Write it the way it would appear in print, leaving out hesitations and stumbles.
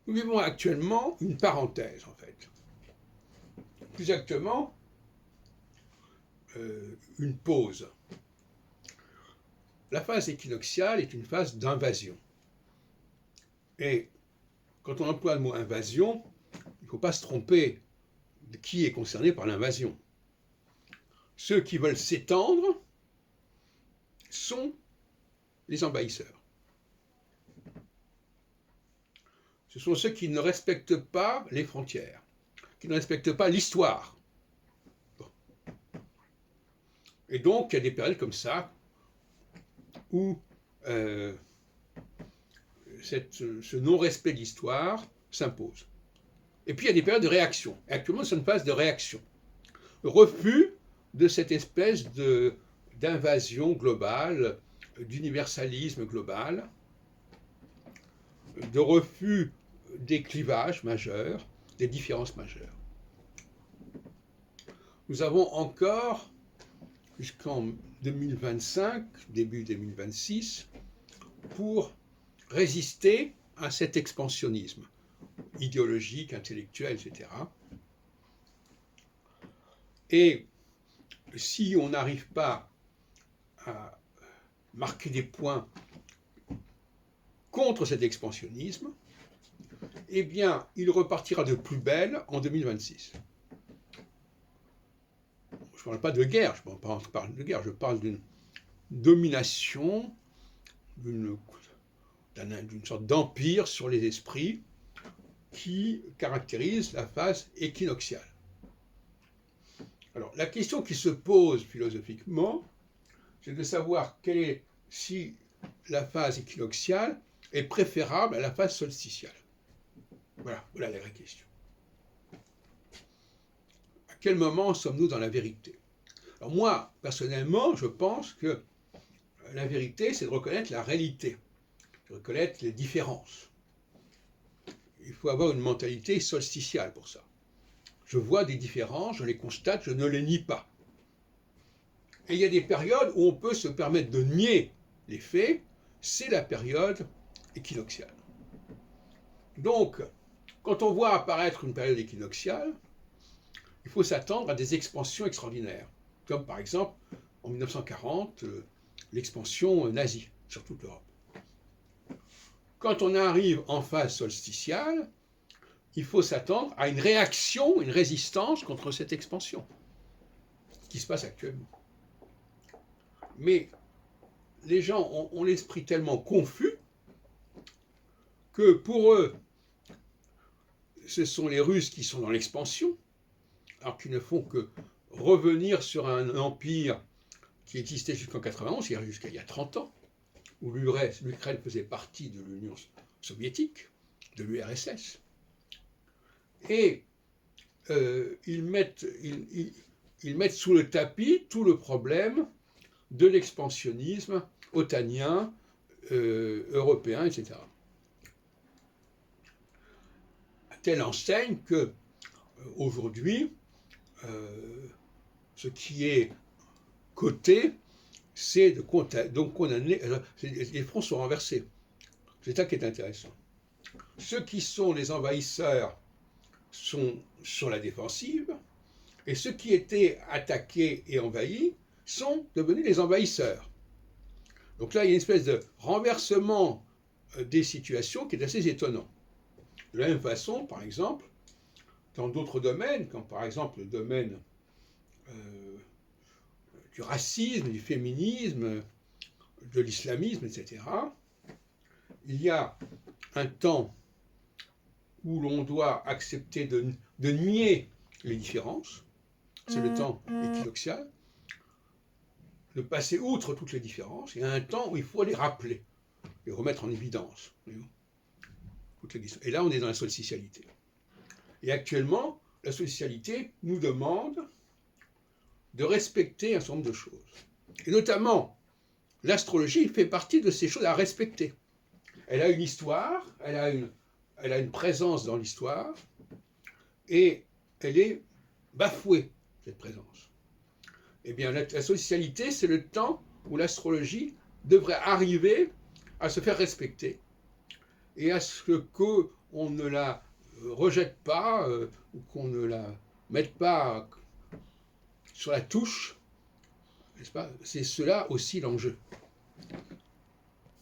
Nous vivons actuellement une parenthèse, en fait. Plus exactement, une pause. La phase équinoxiale est une phase d'invasion. Et quand on emploie le mot invasion, il ne faut pas se tromper de qui est concerné par l'invasion. Ceux qui veulent s'étendre sont les envahisseurs. Ce sont ceux qui ne respectent pas les frontières, qui ne respectent pas l'histoire. Bon. Et donc, il y a des périodes comme ça où ce non-respect de l'histoire s'impose. Et puis, il y a des périodes de réaction. Et actuellement, c'est une phase de réaction. Le refus de cette espèce d'invasion globale, d'universalisme global, de refus des clivages majeurs, des différences majeures. Nous avons encore, jusqu'en 2025, début 2026, pour résister à cet expansionnisme idéologique, intellectuel, etc. Et si on n'arrive pas à marquer des points contre cet expansionnisme, eh bien, il repartira de plus belle en 2026. Je ne parle pas de guerre, je parle d'une domination, d'une sorte d'empire sur les esprits qui caractérise la phase équinoxiale. Alors, la question qui se pose philosophiquement, c'est de savoir si la phase équinoxiale est préférable à la phase solsticiale. Voilà la vraie question. À quel moment sommes-nous dans la vérité? Alors moi, personnellement, je pense que la vérité, c'est de reconnaître la réalité, de reconnaître les différences. Il faut avoir une mentalité solsticiale pour ça. Je vois des différences, je les constate, je ne les nie pas. Et il y a des périodes où on peut se permettre de nier les faits, c'est la période équinoxiale. Donc, quand on voit apparaître une période équinoxiale, il faut s'attendre à des expansions extraordinaires, comme par exemple en 1940, l'expansion nazie sur toute l'Europe. Quand on arrive en phase solsticiale, il faut s'attendre à une réaction, une résistance contre cette expansion, ce qui se passe actuellement. Mais les gens ont l'esprit tellement confus que pour eux, ce sont les Russes qui sont dans l'expansion, alors qu'ils ne font que revenir sur un empire qui existait jusqu'en 91, c'est-à-dire jusqu'à il y a 30 ans, où l'Ukraine faisait partie de l'Union soviétique, de l'URSS. Et ils mettent sous le tapis tout le problème de l'expansionnisme otanien, européen, etc. À telle enseigne que aujourd'hui, ce qui est coté, c'est de condamner. Les fronts sont renversés. C'est ça qui est intéressant. Ceux qui sont les envahisseurs sont sur la défensive, et ceux qui étaient attaqués et envahis sont devenus les envahisseurs. Donc là, il y a une espèce de renversement des situations qui est assez étonnant. De la même façon, par exemple, dans d'autres domaines, comme par exemple le domaine du racisme, du féminisme, de l'islamisme, etc., il y a un temps où l'on doit accepter de nier les différences, c'est le temps équinoxial, de passer outre toutes les différences, il y a un temps où il faut les rappeler, les remettre en évidence. Et là, on est dans la solsticialité. Et actuellement, la solsticialité nous demande de respecter un certain nombre de choses. Et notamment, l'astrologie fait partie de ces choses à respecter. Elle a une histoire, elle a une présence dans l'histoire, et elle est bafouée, cette présence. Eh bien, la solsticialité, c'est le temps où l'astrologie devrait arriver à se faire respecter. et à ce qu'on ne la rejette pas ou qu'on ne la mette pas sur la touche, n'est-ce pas? C'est cela aussi l'enjeu.